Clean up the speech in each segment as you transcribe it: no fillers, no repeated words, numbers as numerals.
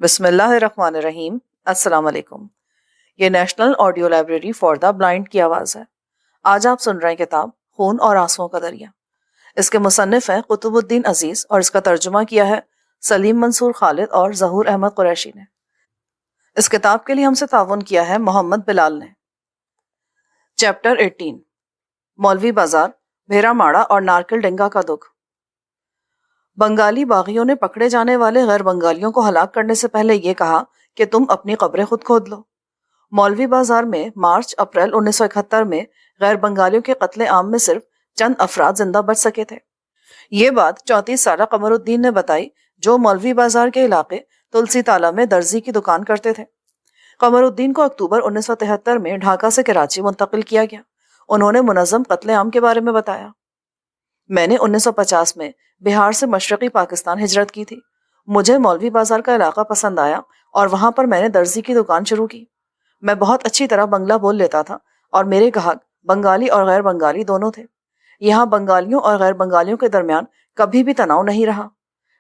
بسم اللہ الرحمن الرحیم۔ السلام علیکم۔ یہ national audio library for the blind کی آواز ہے۔ آج آپ سن رہے ہیں کتاب خون اور آنسوؤں کا دریا۔ اس کے مصنف ہیں قطب الدین عزیز اور اس کا ترجمہ کیا ہے سلیم منصور خالد اور ظہور احمد قریشی نے۔ اس کتاب کے لیے ہم سے تعاون کیا ہے محمد بلال نے۔ چیپٹر 18، مولوی بازار، بھیرا ماڑا اور نارکل ڈنگا کا دکھ۔ بنگالی باغیوں نے پکڑے جانے والے غیر بنگالیوں کو ہلاک کرنے سے پہلے یہ کہا کہ تم اپنی قبریں خود کھود لو۔ مولوی بازار میں مارچ اپریل 1971 میں غیر بنگالیوں کے قتل عام میں صرف چند افراد زندہ بچ سکے تھے۔ یہ بات 34 سالہ قمر الدین نے بتائی، جو مولوی بازار کے علاقے تلسی تالہ میں درزی کی دکان کرتے تھے۔ قمر الدین کو اکتوبر 1973 میں ڈھاکہ سے کراچی منتقل کیا گیا۔ انہوں نے منظم قتل عام کے بارے میں بتایا۔ میں نے 1950 میں بہار سے مشرقی پاکستان ہجرت کی تھی۔ مجھے مولوی بازار کا علاقہ پسند آیا اور وہاں پر میں نے درزی کی دکان شروع کی۔ میں بہت اچھی طرح بنگلہ بول لیتا تھا اور میرے گاہک بنگالی اور غیر بنگالی دونوں تھے۔ یہاں بنگالیوں اور غیر بنگالیوں کے درمیان کبھی بھی تناؤ نہیں رہا۔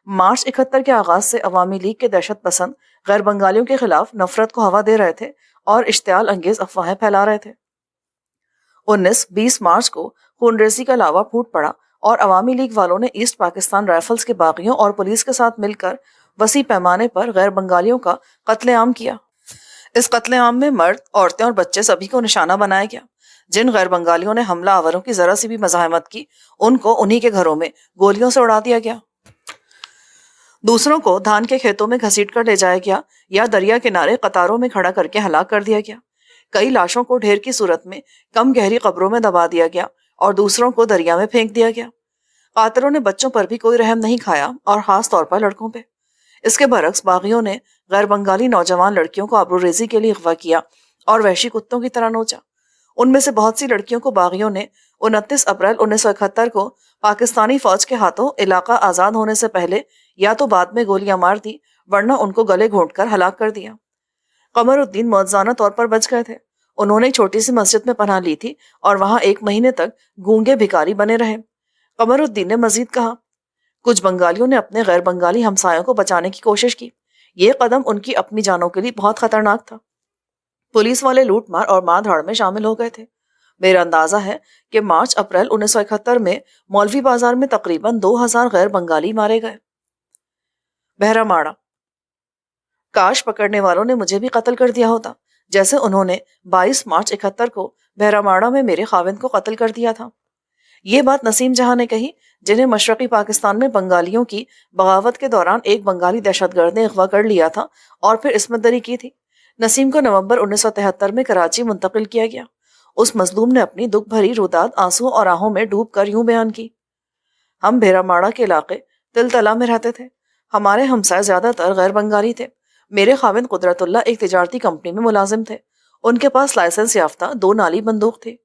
مارچ 71 کے آغاز سے عوامی لیگ کے دہشت پسند غیر بنگالیوں کے خلاف نفرت کو ہوا دے رہے تھے اور اشتعال انگیز افواہیں پھیلا رہے تھے۔ 19-20 مارچ کو خون ریزی کا لاوا پھوٹ پڑا اور عوامی لیگ والوں نے ایسٹ پاکستان رائفلز کے باغیوں اور پولیس کے ساتھ مل کر وسیع پیمانے پر غیر بنگالیوں کا قتل عام کیا۔ اس قتل عام میں مرد، عورتیں اور بچے سبھی کو نشانہ بنایا گیا۔ جن غیر بنگالیوں نے حملہ آوروں کی ذرا سی بھی مزاحمت کی، ان کو انہی کے گھروں میں گولیوں سے اڑا دیا گیا۔ دوسروں کو دھان کے کھیتوں میں گھسیٹ کر لے جایا گیا یا دریا کنارے قطاروں میں کھڑا کر کے ہلاک کر دیا گیا۔ کئی لاشوں کو ڈھیر کی صورت میں کم گہری قبروں میں دبا دیا گیا اور دوسروں کو دریا میں پھینک دیا گیا۔ قاتلوں نے بچوں پر بھی کوئی رحم نہیں کھایا اور خاص طور پر لڑکوں پہ۔ اس کے برعکس باغیوں نے غیر بنگالی نوجوان لڑکیوں کو آبرو ریزی کے لیے اغوا کیا اور وحشی کتوں کی طرح نوچا۔ ان میں سے بہت سی لڑکیوں کو باغیوں نے 29 اپریل 1971 کو پاکستانی فوج کے ہاتھوں علاقہ آزاد ہونے سے پہلے یا تو بعد میں گولیاں مار دی، ورنہ ان کو گلے گھونٹ کر ہلاک کر دیا۔ قمر الدین معجزانہ طور پر بچ گئے تھے۔ انہوں نے ایک چھوٹی سی مسجد میں پناہ لی تھی اور وہاں 1 مہینے تک گونگے بھکاری بنے رہے۔ قمر الدین نے مزید کہا، کچھ بنگالیوں نے اپنے غیر بنگالی ہمسایوں کو بچانے کی کوشش کی۔ یہ قدم ان کی اپنی جانوں کے لیے بہت خطرناک تھا۔ پولیس والے لوٹ مار اور مار دھاڑ میں شامل ہو گئے تھے۔ میرا اندازہ ہے کہ مارچ اپریل 1971 میں مولوی بازار میں تقریباً 2000 غیر بنگالی مارے گئے۔ بہرا ماڑا، کاش پکڑنے والوں نے مجھے بھی قتل کر دیا ہوتا، جیسے انہوں نے 22 مارچ 71 کو بہرا ماڑا میں میرے خاوند کو قتل کر دیا تھا۔ یہ بات نسیم جہاں نے کہی، جنہیں مشرقی پاکستان میں بنگالیوں کی بغاوت کے دوران ایک بنگالی دہشت گرد نے اغوا کر لیا تھا اور پھر عصمت دری کی تھی۔ نسیم کو نومبر 1973 میں کراچی منتقل کیا گیا۔ اس مظلوم نے اپنی دکھ بھری روداد آنسو اور آہوں میں ڈوب کر یوں بیان کی، ہم بھیرا ماڑا کے علاقے تل تلا میں رہتے تھے۔ ہمارے ہمسائے زیادہ تر غیر بنگالی تھے۔ میرے خاوند قدرت اللہ ایک تجارتی کمپنی میں ملازم تھے۔ ان کے پاس لائسنس یافتہ 2 نالی بندوق تھی۔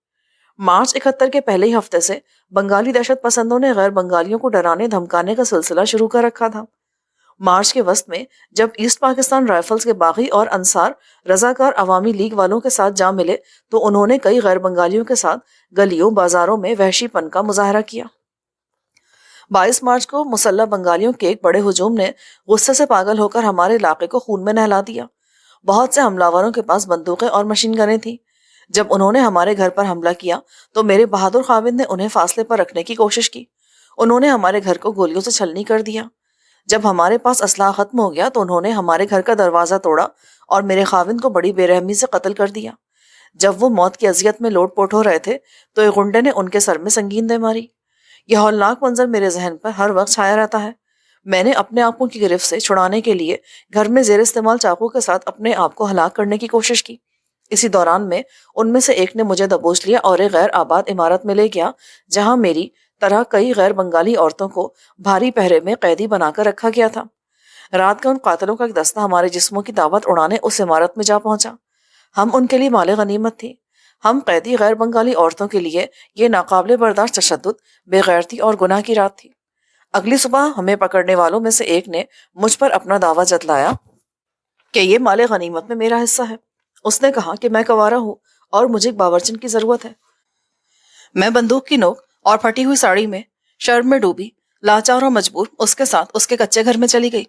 مارچ 71 کے پہلے ہی ہفتے سے بنگالی دہشت پسندوں نے غیر بنگالیوں کو ڈرانے دھمکانے کا سلسلہ شروع کر رکھا تھا۔ مارچ کے وسط میں جب ایسٹ پاکستان رائفلز کے باغی اور انصار رضاکار عوامی لیگ والوں کے ساتھ جا ملے تو انہوں نے کئی غیر بنگالیوں کے ساتھ گلیوں بازاروں میں وحشی پن کا مظاہرہ کیا۔ 22 مارچ کو مسلح بنگالیوں کے ایک بڑے ہجوم نے غصے سے پاگل ہو کر ہمارے علاقے کو خون میں نہلا دیا۔ بہت سے حملہ آوروں کے پاس بندوقیں اور مشین گنیں تھیں۔ جب انہوں نے ہمارے گھر پر حملہ کیا تو میرے بہادر خاوند نے انہیں فاصلے پر رکھنے کی کوشش کی۔ انہوں نے ہمارے گھر کو گولیوں سے چھلنی کر دیا۔ جب ہمارے پاس اسلحہ ختم ہو گیا تو انہوں نے ہمارے گھر کا دروازہ توڑا اور میرے خاوند کو بڑی بے رحمی سے قتل کر دیا۔ جب وہ موت کی اذیت میں لوٹ پوٹ ہو رہے تھے تو ایک غنڈے نے ان کے سر میں سنگین دے ماری۔ یہ ہولناک منظر میرے ذہن پر ہر وقت چھایا رہتا ہے۔ میں نے اپنے آنکھوں کی گرفت سے چھڑانے کے لیے گھر میں زیر استعمال چاقو کے ساتھ اپنے آپ کو ہلاک کرنے کی کوشش کی۔ اسی دوران میں ان میں سے ایک نے مجھے دبوچ لیا اور ایک غیر آباد عمارت میں لے گیا، جہاں میری طرح کئی غیر بنگالی عورتوں کو بھاری پہرے میں قیدی بنا کر رکھا گیا تھا۔ رات کا ان قاتلوں کا ایک دستہ ہمارے جسموں کی دعوت اڑانے اس عمارت میں جا پہنچا۔ ہم ان کے لیے مال غنیمت تھی۔ ہم قیدی غیر بنگالی عورتوں کے لیے یہ ناقابل برداشت تشدد، بے غیرتی اور گناہ کی رات تھی۔ اگلی صبح ہمیں پکڑنے والوں میں سے ایک نے مجھ پر اپنا دعویٰ جتلایا کہ یہ مال غنیمت میں میرا حصہ ہے۔ اس نے کہا کہ میں کنوارا ہوں اور مجھے ایک باورچن کی ضرورت ہے۔ میں بندوق کی نوک اور پھٹی ہوئی ساڑی میں شرم میں ڈوبی، لاچار اور مجبور اس کے ساتھ اس کے کچے گھر میں چلی گئی۔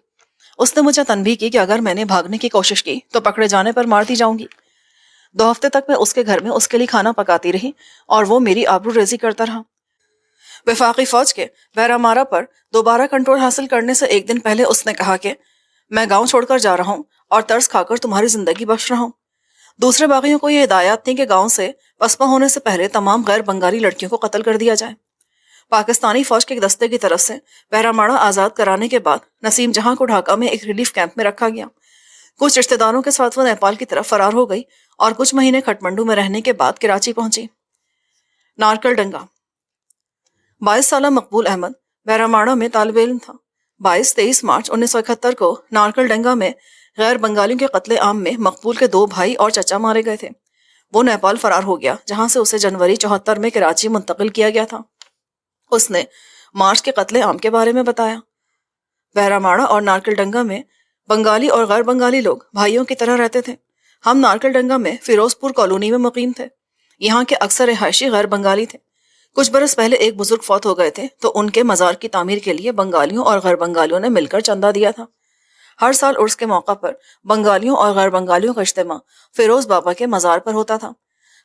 اس نے مجھے تنبیہ کی کہ اگر میں نے بھاگنے کی کوشش کی تو پکڑے جانے پر مار دی جاؤں گی۔ 2 ہفتے تک میں اس کے گھر میں اس کے لیے کھانا پکاتی رہی اور وہ میری آبرو ریزی کرتا رہا۔ وفاقی فوج کے بیرامارا پر دوبارہ کنٹرول حاصل کرنے سے ایک دن پہلے اس نے کہا کہ میں گاؤں چھوڑ کر جا رہا ہوں اور ترس کھا کر تمہاری زندگی بخش رہا ہوں۔ دوسرے باغیوں کو یہ ہدایات تھیں کہ گاؤں سے پسپا ہونے سے پہلے تمام غیر بنگالی لڑکیوں کو قتل کر دیا جائے۔ پاکستانی فوج کے ایک دستے کی طرف سے بیرامارا آزاد کرانے کے بعد نسیم جہاں کو ڈھاکہ میں ایک ریلیف کیمپ میں رکھا گیا۔ کچھ رشتہ داروں کے ساتھ وہ نیپال کی طرف فرار ہو گئی اور کچھ مہینے کھٹمنڈو میں رہنے کے بعد کراچی پہنچی۔ نارکل ڈنگا۔ 22 سالہ مقبول احمد بیرامارا میں طالب علم تھا۔ 23 مارچ 1971 کو نارکل ڈنگا میں غیر بنگالیوں کے قتل عام میں مقبول کے 2 بھائی اور چچا مارے گئے تھے۔ وہ نیپال فرار ہو گیا جہاں سے اسے جنوری 74 میں کراچی منتقل کیا گیا تھا۔ اس نے مارچ کے قتل عام کے بارے میں بتایا۔ بیرامارا اور نارکل ڈنگا میں بنگالی اور غیر بنگالی لوگ بھائیوں کی طرح رہتے تھے۔ ہم نارکل ڈنگا میں فیروز پور کالونی میں مقیم تھے۔ یہاں کے اکثر رہائشی غیر بنگالی تھے۔ کچھ برس پہلے ایک بزرگ فوت ہو گئے تھے تو ان کے مزار کی تعمیر کے لیے بنگالیوں اور غیر بنگالیوں نے مل کر چندہ دیا تھا۔ ہر سال عرس کے موقع پر بنگالیوں اور غیر بنگالیوں کا اجتماع فیروز بابا کے مزار پر ہوتا تھا۔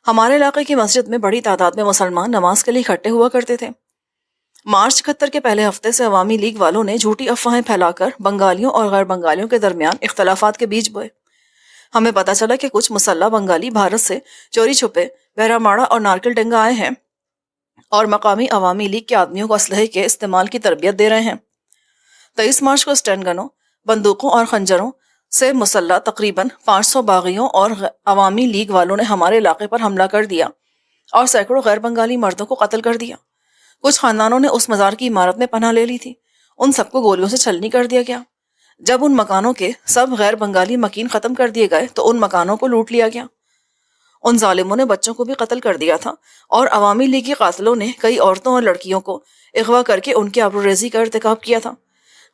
ہمارے علاقے کی مسجد میں بڑی تعداد میں مسلمان نماز کے لیے اکٹھے ہوا کرتے تھے۔ مارچ 71 کے پہلے ہفتے سے عوامی لیگ والوں نے جھوٹی افواہیں پھیلا کر بنگالیوں اور غیر بنگالیوں کے درمیان اختلافات کے بیج بوئے۔ ہمیں پتہ چلا کہ کچھ مسلح بنگالی بھارت سے چوری چھپے بیرامارا اور نارکل ڈنگا آئے ہیں اور مقامی عوامی لیگ کے آدمیوں کو اسلحے کے استعمال کی تربیت دے رہے ہیں۔ 23 مارچ کو اسٹین گنوں، بندوقوں اور خنجروں سے مسلح تقریباً 500 باغیوں اور عوامی لیگ والوں نے ہمارے علاقے پر حملہ کر دیا اور سینکڑوں غیر بنگالی مردوں کو قتل کر دیا۔ کچھ خاندانوں نے اس مزار کی عمارت میں پناہ لے لی تھی۔ ان سب کو گولیوں سے چھلنی کر دیا گیا۔ جب ان مکانوں کے سب غیر بنگالی مکین ختم کر دیے گئے تو ان مکانوں کو لوٹ لیا گیا۔ ان ظالموں نے بچوں کو بھی قتل کر دیا تھا اور عوامی لیگی قاتلوں نے کئی عورتوں اور لڑکیوں کو اغوا کر کے ان کی آبروریزی کا ارتکاب کیا تھا۔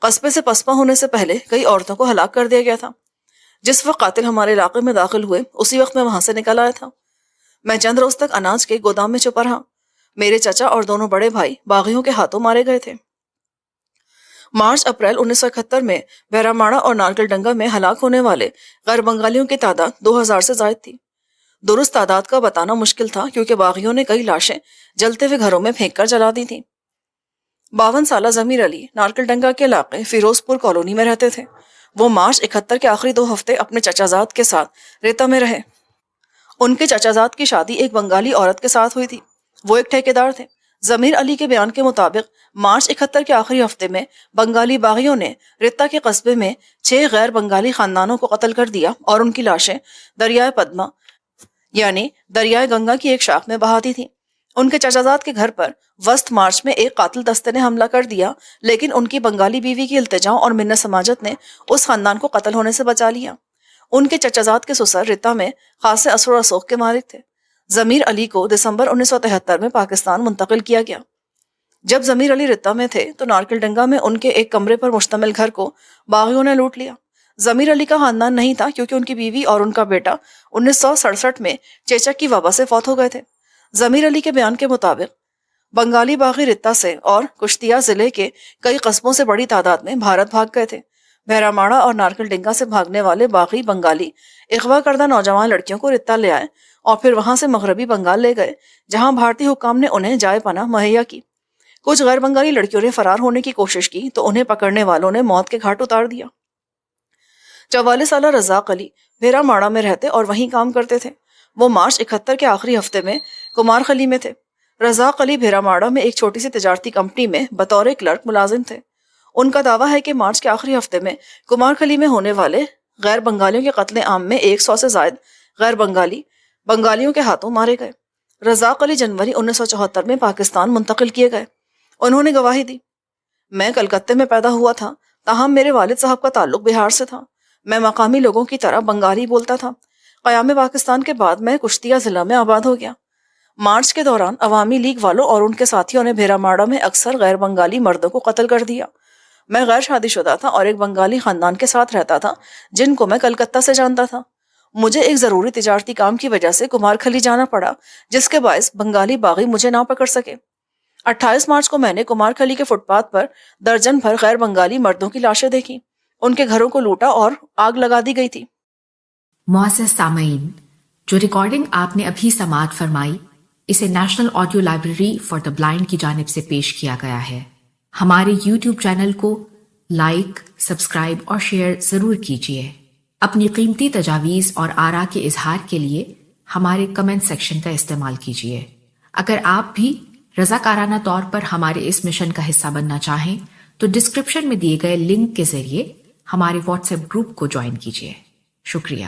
قصبے سے پسپا ہونے سے پہلے کئی عورتوں کو ہلاک کر دیا گیا تھا۔ جس وقت قاتل ہمارے علاقے میں داخل ہوئے اسی وقت میں وہاں سے نکل آیا تھا۔ میں چند روز تک اناج کے گودام میں چھپا رہا۔ میرے چچا اور دونوں بڑے بھائی باغیوں کے ہاتھوں مارے گئے تھے۔ مارچ اپریل 1971 میں بیرامارا اور نارکل ڈنگا میں ہلاک ہونے والے غیر بنگالیوں کی تعداد 2000 سے زائد تھی۔ درست تعداد کا بتانا مشکل تھا کیونکہ باغیوں نے کئی لاشیں جلتے ہوئے گھروں میں پھینک کر جلا دی تھیں۔ 52 سالہ ضمیر علی نارکل ڈنگا کے علاقے فیروز پور کالونی میں رہتے تھے۔ وہ مارچ 71 کے آخری 2 ہفتے اپنے چچا زاد کے ساتھ ریتا میں رہے۔ ان کے چچا زاد کی شادی ایک بنگالی عورت کے ساتھ ہوئی تھی۔ وہ ایک ٹھیکیدار تھے۔ ضمیر علی کے بیان کے مطابق مارچ 71 کے آخری ہفتے میں بنگالی باغیوں نے ریتا کے قصبے میں 6 غیر بنگالی خاندانوں کو قتل کر دیا اور ان کی لاشیں دریائے پدما یعنی دریائے گنگا کی ایک شاخ میں بہا دی تھی۔ ان کے چچا زاد کے گھر پر وسط مارچ میں ایک قاتل دستے نے حملہ کر دیا لیکن ان کی بنگالی بیوی کی التجاؤ اور منت سماجت نے اس خاندان کو قتل ہونے سے بچا لیا۔ ان کے چچا زاد کے سسر ریتا میں خاصے اثر و رسوخ کے مالک تھے۔ ضمیر علی کو دسمبر 1973 میں پاکستان منتقل کیا گیا۔ جب ضمیر علی ریتا میں تھے تو نارکل ڈنگا میں ان کے ایک کمرے پر مشتمل گھر کو باغیوں نے لوٹ لیا۔ ضمیر علی کا خاندان نہیں تھا کیونکہ ان کی بیوی اور ان کا بیٹا 1967 میں چیچک کی وبا سے فوت ہو گئے تھے۔ ضمیر علی کے بیان کے مطابق بنگالی باغی ریتا سے اور کشتیہ ضلع کے کئی قصبوں سے بڑی تعداد میں بھارت بھاگ گئے تھے۔ بیرامارا اور نارکل ڈنگا سے بھاگنے والے باغی بنگالی اغوا کردہ نوجوان لڑکیوں کو ریتا لے آئے اور پھر وہاں سے مغربی بنگال لے گئے جہاں بھارتی حکام نے انہیں جائے پناہ مہیا کی۔ کچھ غیر بنگالی لڑکیوں نے فرار ہونے کی کوشش کی تو انہیں پکڑنے والوں نے موت کے گھاٹ اتار دیا۔ 44 سالہ رزاق علی بیرامارا میں رہتے اور وہیں کام کرتے تھے۔ وہ مارچ 71 کے آخری ہفتے میں کمار خلی میں تھے۔ رزاق علی بیرامارا میں ایک چھوٹی سی تجارتی کمپنی میں بطور کلرک ملازم تھے۔ ان کا دعویٰ ہے کہ مارچ کے آخری ہفتے میں کمار خلی میں ہونے والے غیر بنگالیوں کے قتل عام میں 100 سے زائد غیر بنگالیوں کے ہاتھوں مارے گئے۔ رزاق علی جنوری 1974 میں پاکستان منتقل کیے گئے۔ انہوں نے گواہی دی، میں کلکتے میں پیدا ہوا تھا تاہم میرے والد صاحب کا تعلق بہار سے تھا۔ میں مقامی لوگوں کی طرح بنگالی بولتا تھا۔ قیام پاکستان کے بعد میں کشتیہ ضلع میں آباد ہو گیا۔ مارچ کے دوران عوامی لیگ والوں اور ان کے ساتھیوں نے بیرامارا میں اکثر غیر بنگالی مردوں کو قتل کر دیا۔ میں غیر شادی شدہ تھا اور ایک بنگالی خاندان کے ساتھ رہتا تھا جن کو میں کلکتہ سے جانتا تھا۔ مجھے ایک ضروری تجارتی کام کی وجہ سے کمار خلی جانا پڑا جس کے باعث بنگالی باغی مجھے نہ پکڑ سکے۔ 28 مارچ کو میں نے کمار خلی کے فٹ پاتھ پر درجن بھر غیر بنگالی مردوں کی لاشیں دیکھی۔ ان کے گھروں کو لوٹا اور آگ لگا دی گئی تھی۔ معزز سامعین، جو ریکارڈنگ آپ نے ابھی سماعت فرمائی اسے national audio library for the blind کی جانب سے پیش کیا گیا ہے۔ ہمارے یوٹیوب چینل کو لائک، سبسکرائب اور شیئر ضرور کیجیے۔ اپنی قیمتی تجاویز اور آراء کے اظہار کے لیے ہمارے کمنٹ سیکشن کا استعمال کیجیے۔ اگر آپ بھی رضاکارانہ طور پر ہمارے اس مشن کا حصہ بننا چاہیں تو ڈسکرپشن میں دیے گئے لنک کے ذریعے ہمارے واٹس ایپ گروپ کو جوائن کیجیے۔ شکریہ۔